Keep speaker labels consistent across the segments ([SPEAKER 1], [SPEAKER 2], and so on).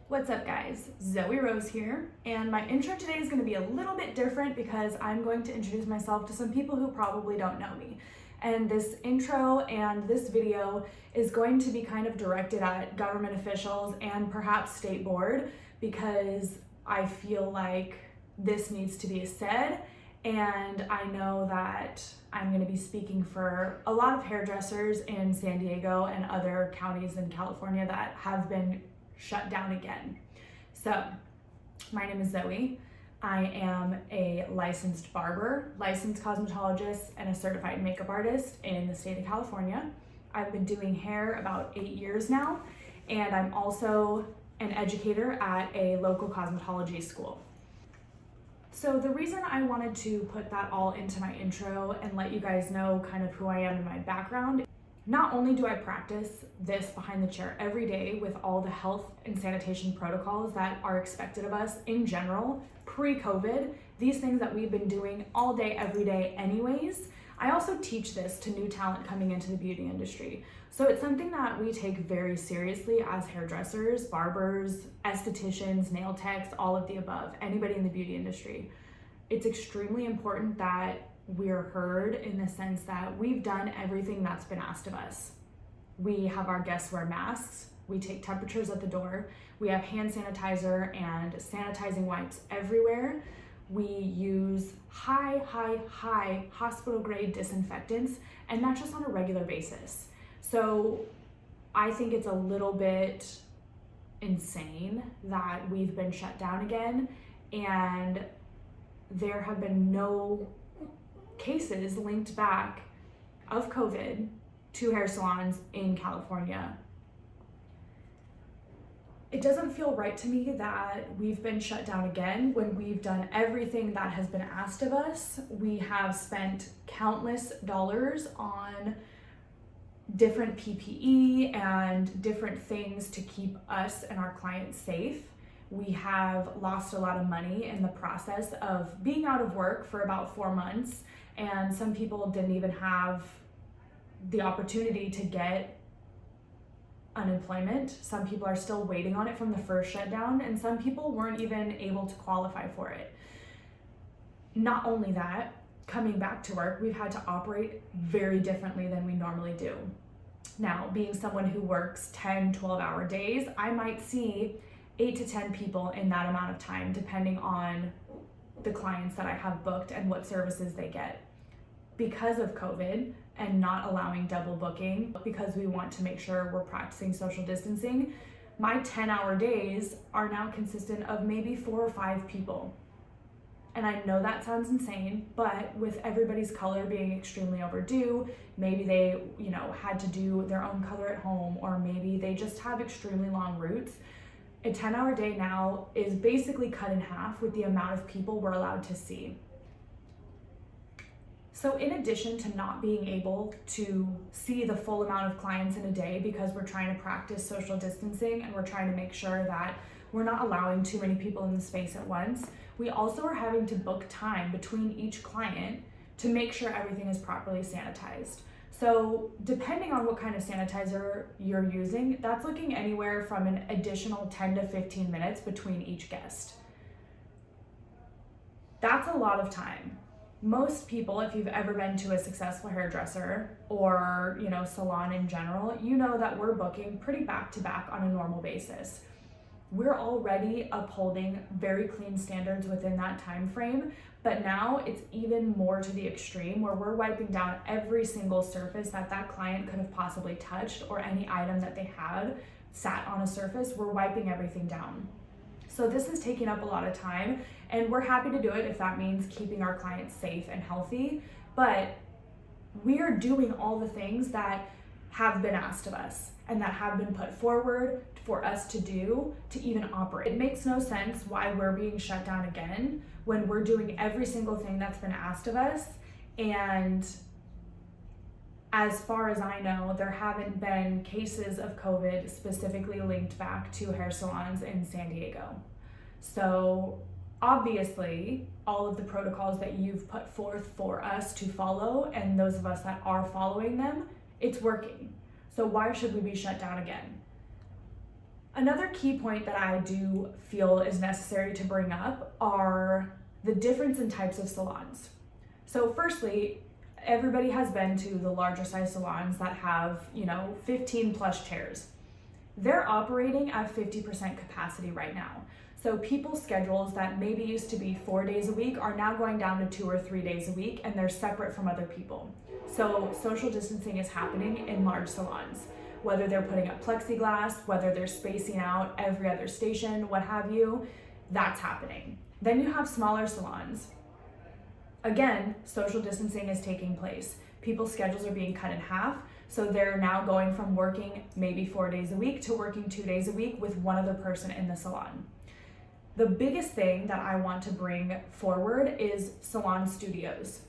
[SPEAKER 1] What's up guys, Zoe Rose here, and my intro today is going to be a little bit different because I'm going to introduce myself to some people who probably don't know me. And this intro and this video is going to be kind of directed at government officials and perhaps state board because I feel like this needs to be said, and I know that I'm going to be speaking for a lot of hairdressers in San Diego and other counties in California that have been shut down again. So, my name is Zoe. I am a licensed barber, licensed cosmetologist, and a certified makeup artist in the state of California. I've been doing hair about 8 years now, and I'm also an educator at a local cosmetology school. So the reason I wanted to put that all into my intro and let you guys know kind of who I am and my background, not only do I practice this behind the chair every day with all the health and sanitation protocols that are expected of us in general, pre-COVID, these things that we've been doing all day, every day anyways, I also teach this to new talent coming into the beauty industry. So it's something that we take very seriously as hairdressers, barbers, estheticians, nail techs, all of the above, anybody in the beauty industry. It's extremely important that we're heard in the sense that we've done everything that's been asked of us. We have our guests wear masks, we take temperatures at the door, we have hand sanitizer and sanitizing wipes everywhere. We use high hospital grade disinfectants, and that's just on a regular basis. So I think it's a little bit insane that we've been shut down again, and there have been no cases linked back of COVID to hair salons in California. It doesn't feel right to me that we've been shut down again when we've done everything that has been asked of us. We have spent countless dollars on different PPE and different things to keep us and our clients safe. We have lost a lot of money in the process of being out of work for about 4 months, and some people didn't even have the opportunity to get unemployment. Some people are still waiting on it from the first shutdown, and some people weren't even able to qualify for it. Not only that, coming back to work, we've had to operate very differently than we normally do. Now, being someone who works 10, 12-hour days, I might see 8 to 10 people in that amount of time, depending on the clients that I have booked and what services they get. Because of COVID and not allowing double booking, because we want to make sure we're practicing social distancing, my 10-hour days are now consistent of maybe 4 or 5 people. And I know that sounds insane, but with everybody's color being extremely overdue, maybe they, had to do their own color at home, or maybe they just have extremely long roots. A 10-hour day now is basically cut in half with the amount of people we're allowed to see. So in addition to not being able to see the full amount of clients in a day because we're trying to practice social distancing and we're trying to make sure that we're not allowing too many people in the space at once, we also are having to book time between each client to make sure everything is properly sanitized. So depending on what kind of sanitizer you're using, that's looking anywhere from an additional 10 to 15 minutes between each guest. That's a lot of time. Most people, if you've ever been to a successful hairdresser or, salon in general, you know that we're booking pretty back to back on a normal basis. We're already upholding very clean standards within that time frame, but now it's even more to the extreme where we're wiping down every single surface that client could have possibly touched, or any item that they had sat on a surface, we're wiping everything down. So this is taking up a lot of time, and we're happy to do it if that means keeping our clients safe and healthy, but we are doing all the things that have been asked of us and that have been put forward for us to do to even operate. It makes no sense why we're being shut down again when we're doing every single thing that's been asked of us, and as far as I know, there haven't been cases of COVID specifically linked back to hair salons in San Diego. So obviously, all of the protocols that you've put forth for us to follow, and those of us that are following them, it's working. So why should we be shut down again? Another key point that I do feel is necessary to bring up are the difference in types of salons. So firstly, everybody has been to the larger size salons that have, 15 plus chairs. They're operating at 50% capacity right now. So people's schedules that maybe used to be 4 days a week are now going down to 2 or 3 days a week, and they're separate from other people. So social distancing is happening in large salons, whether they're putting up plexiglass, whether they're spacing out every other station, what have you, that's happening. Then you have smaller salons. Again, social distancing is taking place. People's schedules are being cut in half, so they're now going from working maybe 4 days a week to working 2 days a week with one other person in the salon. The biggest thing that I want to bring forward is salon studios.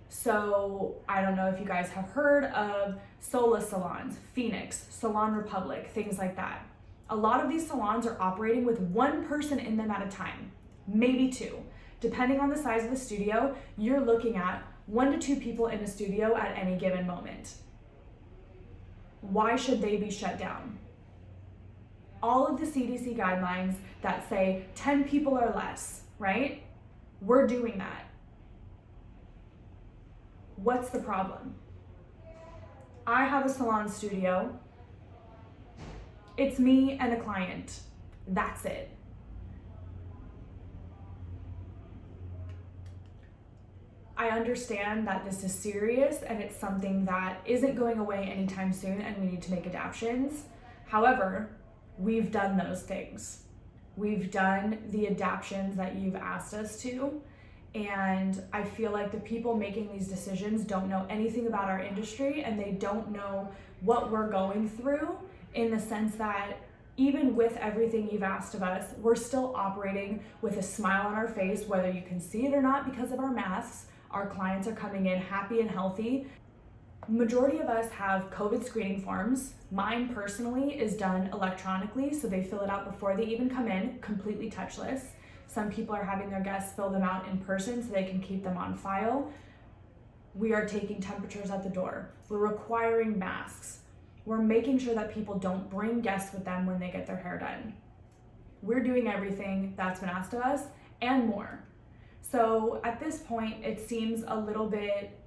[SPEAKER 1] So I don't know if you guys have heard of Sola salons, Phoenix, Salon Republic, things like that. A lot of these salons are operating with one person in them at a time, maybe two. Depending on the size of the studio, you're looking at 1 to 2 people in a studio at any given moment. Why should they be shut down? All of the CDC guidelines that say 10 people or less, right? We're doing that. What's the problem? I have a salon studio. It's me and a client. That's it. I understand that this is serious and it's something that isn't going away anytime soon and we need to make adaptations. However, we've done those things. We've done the adaptations that you've asked us to, and I feel like the people making these decisions don't know anything about our industry, and they don't know what we're going through, in the sense that even with everything you've asked of us, we're still operating with a smile on our face, whether you can see it or not because of our masks. Our clients are coming in happy and healthy. Majority of us have COVID screening forms. Mine personally is done electronically, so they fill it out before they even come in, completely touchless. Some people are having their guests fill them out in person so they can keep them on file. We are taking temperatures at the door. We're requiring masks. We're making sure that people don't bring guests with them when they get their hair done. We're doing everything that's been asked of us and more. So at this point, it seems a little bit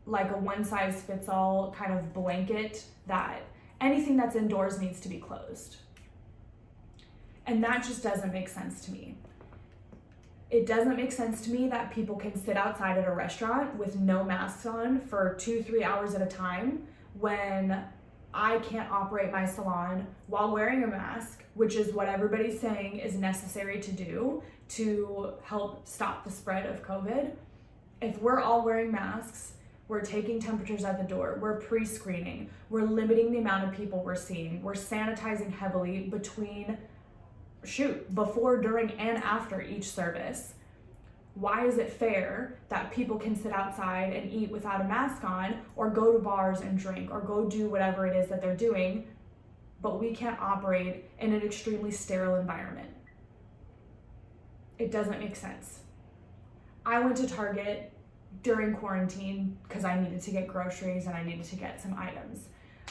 [SPEAKER 1] like a one-size-fits-all kind of blanket that anything that's indoors needs to be closed. And that just doesn't make sense to me. It doesn't make sense to me that people can sit outside at a restaurant with no masks on for 2-3 hours at a time when I can't operate my salon while wearing a mask, which is what everybody's saying is necessary to do to help stop the spread of COVID. If we're all wearing masks, we're taking temperatures at the door, we're pre-screening, we're limiting the amount of people we're seeing, we're sanitizing heavily before, during, and after each service. Why is it fair that people can sit outside and eat without a mask on, or go to bars and drink, or go do whatever it is that they're doing, but we can't operate in an extremely sterile environment? It doesn't make sense. I went to Target during quarantine because I needed to get groceries and I needed to get some items.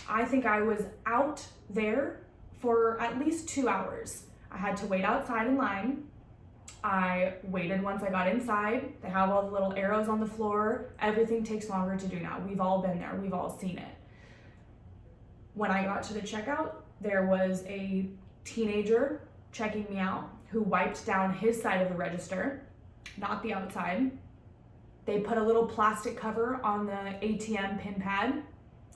[SPEAKER 1] I think I was out there for at least 2 hours. I had to wait outside in line. I waited once I got inside. They have all the little arrows on the floor. Everything takes longer to do now. We've all been there. We've all seen it. When I got to the checkout, there was a teenager checking me out who wiped down his side of the register, not the outside. They put a little plastic cover on the ATM pin pad.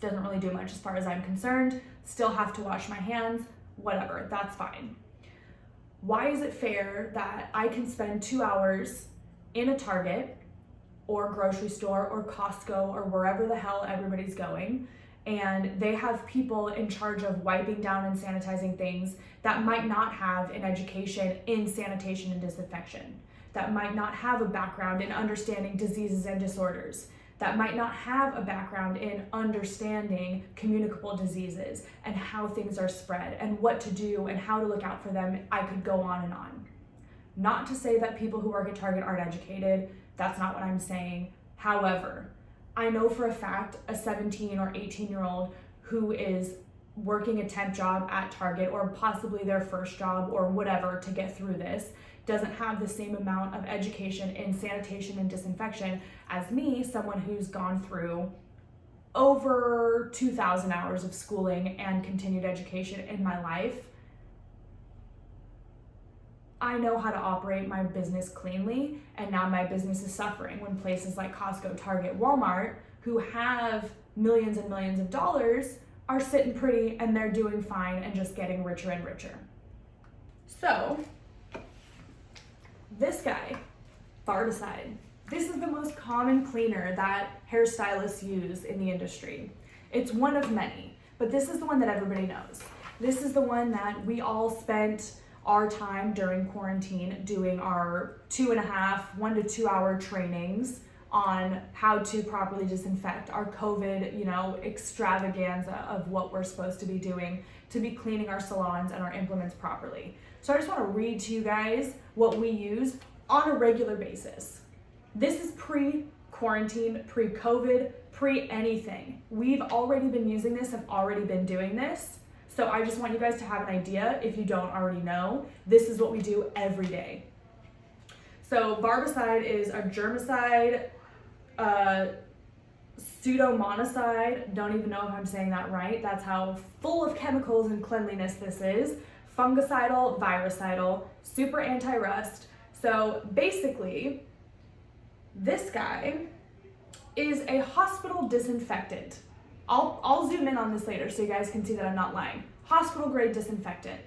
[SPEAKER 1] Doesn't really do much as far as I'm concerned. Still have to wash my hands, whatever, that's fine. Why is it fair that I can spend 2 hours in a Target or grocery store or Costco or wherever the hell everybody's going, and they have people in charge of wiping down and sanitizing things that might not have an education in sanitation and disinfection, that might not have a background in understanding diseases and disorders, that might not have a background in understanding communicable diseases and how things are spread and what to do and how to look out for them. I could go on and on. Not to say that people who work at Target aren't educated. That's not what I'm saying. However, I know for a fact a 17 or 18-year-old who is working a temp job at Target or possibly their first job or whatever to get through this doesn't have the same amount of education in sanitation and disinfection as me, someone who's gone through over 2,000 hours of schooling and continued education in my life. I know how to operate my business cleanly, and now my business is suffering when places like Costco, Target, Walmart, who have millions and millions of dollars, are sitting pretty and they're doing fine and just getting richer and richer. So, this guy, Barbicide. This is the most common cleaner that hairstylists use in the industry. It's one of many, but this is the one that everybody knows. This is the one that we all spent our time during quarantine doing our 1 to 2 hour trainings on how to properly disinfect, our COVID, extravaganza of what we're supposed to be doing to be cleaning our salons and our implements properly. So I just want to read to you guys what we use on a regular basis. This is pre-quarantine, pre-COVID, pre-anything. We've already been using this and already been doing this. So I just want you guys to have an idea, if you don't already know, this is what we do every day. So Barbicide is a germicide, pseudomonas, don't even know if I'm saying that right. That's how full of chemicals and cleanliness this is. Fungicidal, virucidal, super anti-rust. So basically, this guy is a hospital disinfectant. I'll zoom in on this later so you guys can see that I'm not lying. Hospital grade disinfectant.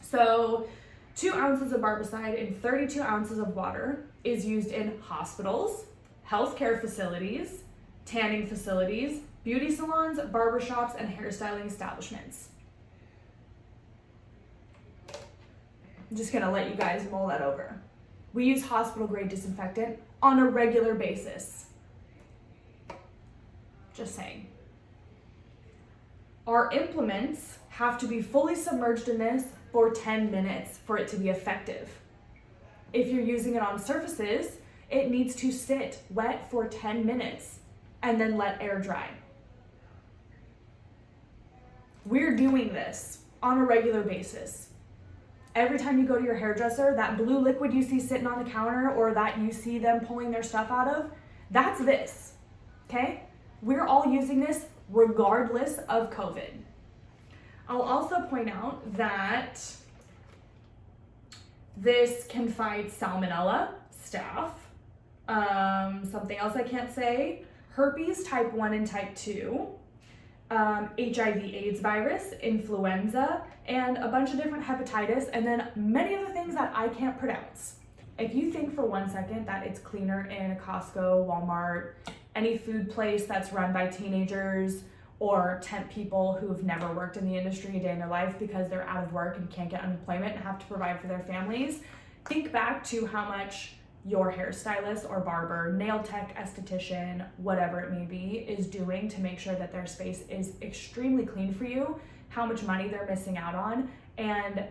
[SPEAKER 1] So 2 ounces of Barbicide in 32 ounces of water is used in hospitals, healthcare facilities, tanning facilities, beauty salons, barbershops, and hairstyling establishments. I'm just gonna let you guys mull that over. We use hospital grade disinfectant on a regular basis. Just saying. Our implements have to be fully submerged in this for 10 minutes for it to be effective. If you're using it on surfaces, it needs to sit wet for 10 minutes and then let air dry. We're doing this on a regular basis. Every time you go to your hairdresser, that blue liquid you see sitting on the counter or that you see them pulling their stuff out of, that's this, okay? We're all using this regardless of COVID. I'll also point out that this can fight salmonella, staph, something else I can't say, herpes type 1 and type 2, HIV/AIDS virus, influenza, and a bunch of different hepatitis, and then many other things that I can't pronounce. If you think for 1 second that it's cleaner in a Costco, Walmart, any food place that's run by teenagers or temp people who've never worked in the industry a day in their life because they're out of work and can't get unemployment and have to provide for their families, think back to how much your hairstylist or barber, nail tech, esthetician, whatever it may be, is doing to make sure that their space is extremely clean for you, how much money they're missing out on, and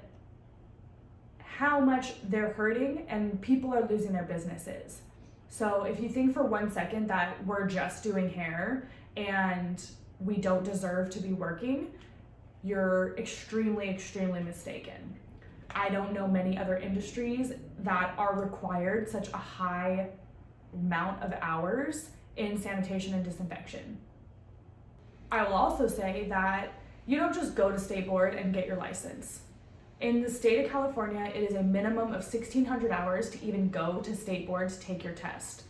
[SPEAKER 1] how much they're hurting and people are losing their businesses. So if you think for 1 second that we're just doing hair and we don't deserve to be working, you're extremely, extremely mistaken. I don't know many other industries that are required such a high amount of hours in sanitation and disinfection. I will also say that you don't just go to State Board and get your license. In the state of California, it is a minimum of 1,600 hours to even go to State Board to take your test.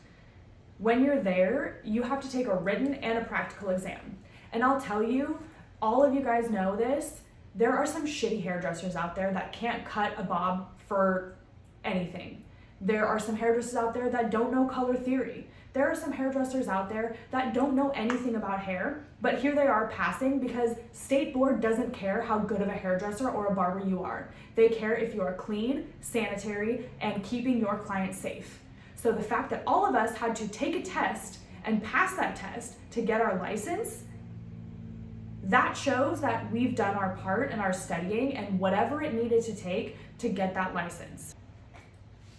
[SPEAKER 1] When you're there, you have to take a written and a practical exam. And I'll tell you, all of you guys know this, there are some shitty hairdressers out there that can't cut a bob for anything. There are some hairdressers out there that don't know color theory. There are some hairdressers out there that don't know anything about hair, but here they are passing because State Board doesn't care how good of a hairdresser or a barber you are. They care if you are clean, sanitary, and keeping your client safe. So the fact that all of us had to take a test and pass that test to get our license, that shows that we've done our part in our studying and whatever it needed to take to get that license.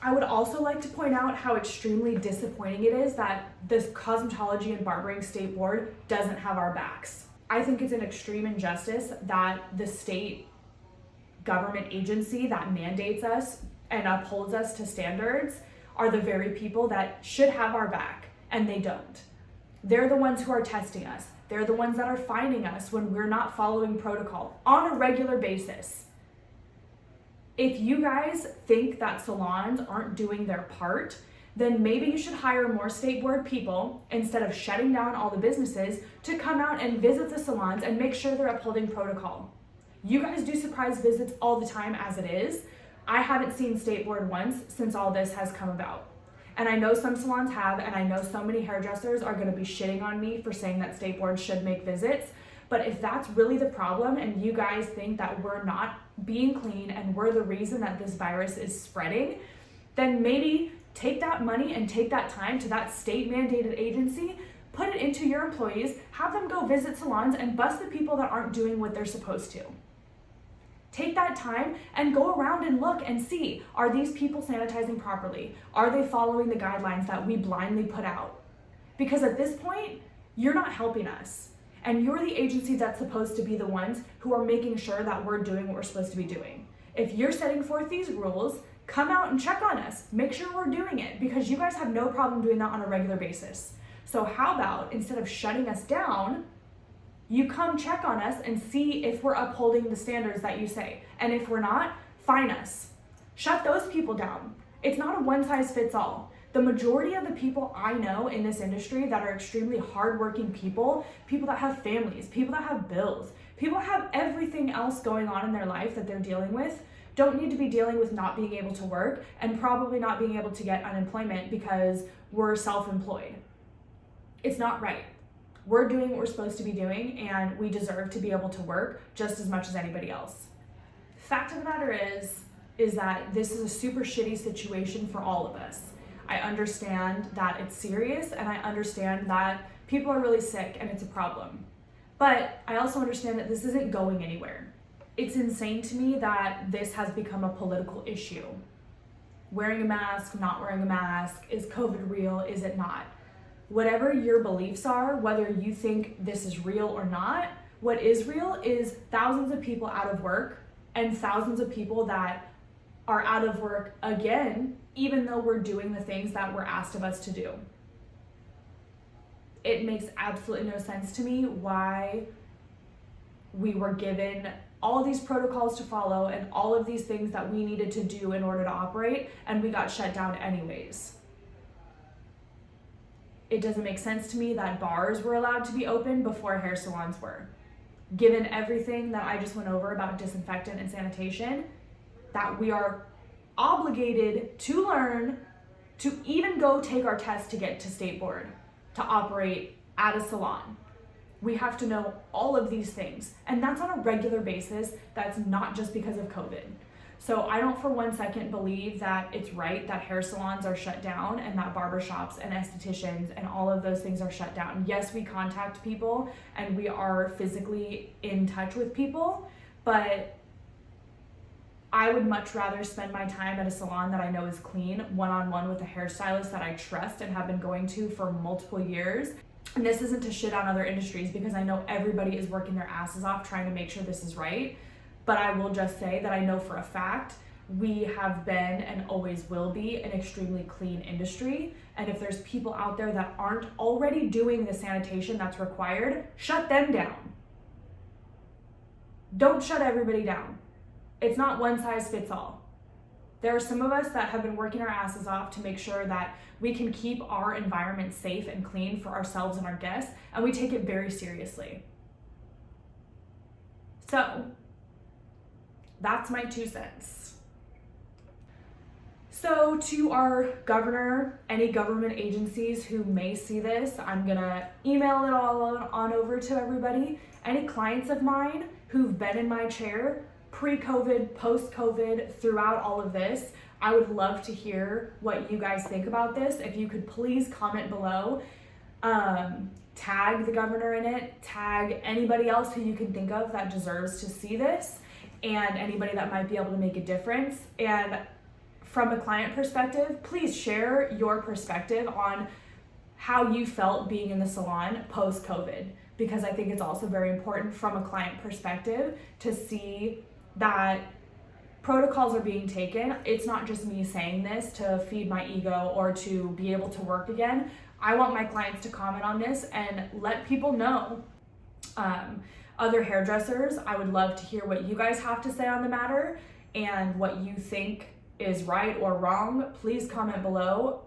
[SPEAKER 1] I would also like to point out how extremely disappointing it is that this cosmetology and barbering State Board doesn't have our backs. I think it's an extreme injustice that the state government agency that mandates us and upholds us to standards are the very people that should have our back, and they don't. They're the ones who are testing us. They're the ones that are finding us when we're not following protocol on a regular basis. If you guys think that salons aren't doing their part, then maybe you should hire more state board people instead of shutting down all the businesses to come out and visit the salons and make sure they're upholding protocol. You guys do surprise visits all the time as it is. I haven't seen state board once since all this has come about. And I know some salons have, and I know so many hairdressers are gonna be shitting on me for saying that state board should make visits. But if that's really the problem and you guys think that we're not being clean and we're the reason that this virus is spreading, then maybe take that money and take that time to that state mandated agency, put it into your employees, have them go visit salons and bust the people that aren't doing what they're supposed to. Take that time and go around and look and see, are these people sanitizing properly? Are they following the guidelines that we blindly put out? Because at this point, you're not helping us. And you're the agency that's supposed to be the ones who are making sure that we're doing what we're supposed to be doing. If you're setting forth these rules, come out and check on us. Make sure we're doing it, because you guys have no problem doing that on a regular basis. So how about, instead of shutting us down, you come check on us and see if we're upholding the standards that you say. And if we're not, fine us. Shut those people down. It's not a one size fits all. The majority of the people I know in this industry that are extremely hardworking people that have families, people that have bills, people that have everything else going on in their life that they're dealing with, don't need to be dealing with not being able to work and probably not being able to get unemployment because we're self-employed. It's not right. We're doing what we're supposed to be doing, and we deserve to be able to work just as much as anybody else. Fact of the matter is that this is a super shitty situation for all of us. I understand that it's serious, and I understand that people are really sick and it's a problem. But I also understand that this isn't going anywhere. It's insane to me that this has become a political issue. Wearing a mask, not wearing a mask, is COVID real, is it not? Whatever your beliefs are, whether you think this is real or not, what is real is thousands of people out of work and thousands of people that are out of work again, even though we're doing the things that were asked of us to do. It makes absolutely no sense to me why we were given all these protocols to follow and all of these things that we needed to do in order to operate, and we got shut down anyways. It doesn't make sense to me that bars were allowed to be open before hair salons were. Given everything that I just went over about disinfectant and sanitation, that we are obligated to learn, to even go take our test to get to state board, to operate at a salon. We have to know all of these things, and that's on a regular basis. That's not just because of COVID. So I don't for one second believe that it's right that hair salons are shut down and that barbershops and estheticians and all of those things are shut down. Yes, we contact people and we are physically in touch with people, but I would much rather spend my time at a salon that I know is clean, one-on-one with a hairstylist that I trust and have been going to for multiple years. And this isn't to shit on other industries, because I know everybody is working their asses off trying to make sure this is right. But I will just say that I know for a fact we have been and always will be an extremely clean industry. And if there's people out there that aren't already doing the sanitation that's required, shut them down. Don't shut everybody down. It's not one size fits all. There are some of us that have been working our asses off to make sure that we can keep our environment safe and clean for ourselves and our guests, and we take it very seriously. So, that's my 2 cents. So to our governor, any government agencies who may see this, I'm gonna email it all on over to everybody. Any clients of mine who've been in my chair pre-COVID, post-COVID, throughout all of this, I would love to hear what you guys think about this. If you could please comment below, tag the governor in it, tag anybody else who you can think of that deserves to see this, and anybody that might be able to make a difference. And from a client perspective, please share your perspective on how you felt being in the salon post-COVID. because I think it's also very important from a client perspective to see that protocols are being taken. It's not just me saying this to feed my ego or to be able to work again. I want my clients to comment on this and let people know. Other hairdressers, I would love to hear what you guys have to say on the matter and what you think is right or wrong. Please comment below.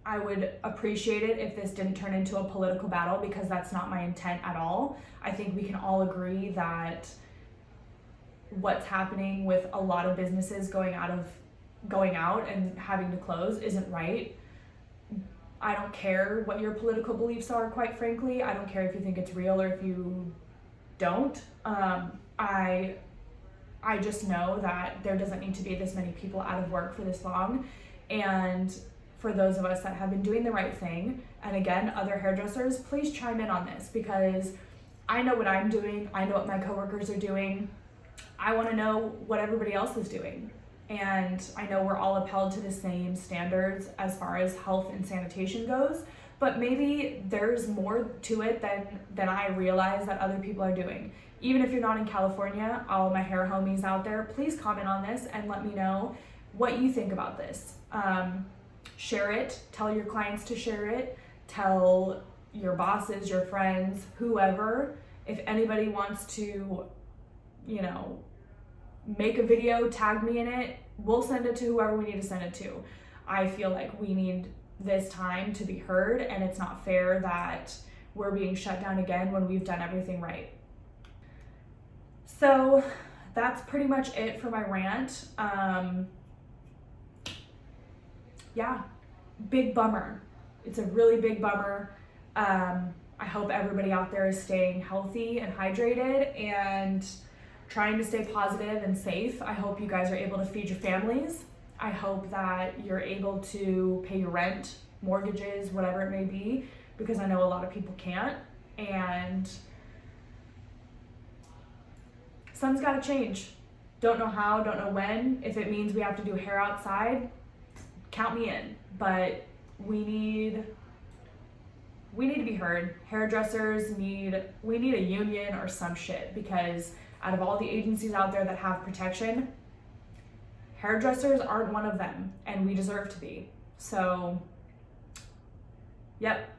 [SPEAKER 1] I would appreciate it if this didn't turn into a political battle, because that's not my intent at all. I think we can all agree that what's happening with a lot of businesses going out and having to close isn't right. I don't care what your political beliefs are, quite frankly. I don't care if you think it's real or if you don't. I just know that there doesn't need to be this many people out of work for this long. And for those of us that have been doing the right thing, and again, other hairdressers, please chime in on this, because I know what I'm doing. I know what my coworkers are doing. I want to know what everybody else is doing. And I know we're all upheld to the same standards as far as health and sanitation goes, but maybe there's more to it than I realize that other people are doing. Even if you're not in California, all my hair homies out there, please comment on this and let me know what you think about this. Share it, tell your clients to share it, tell your bosses, your friends, whoever. If anybody wants to, make a video, tag me in it, we'll send it to whoever we need to send it to. I feel like we need this time to be heard, and it's not fair that we're being shut down again when we've done everything right. So that's pretty much it for my rant. Yeah, big bummer. It's a really big bummer. I hope everybody out there is staying healthy and hydrated and trying to stay positive and safe. I hope you guys are able to feed your families. I hope that you're able to pay your rent, mortgages, whatever it may be, because I know a lot of people can't. And something's got to change. Don't know how, don't know when. If it means we have to do hair outside, count me in. But we need to be heard. Hairdressers we need a union or some shit, because out of all the agencies out there that have protection, hairdressers aren't one of them, and we deserve to be. So, yep,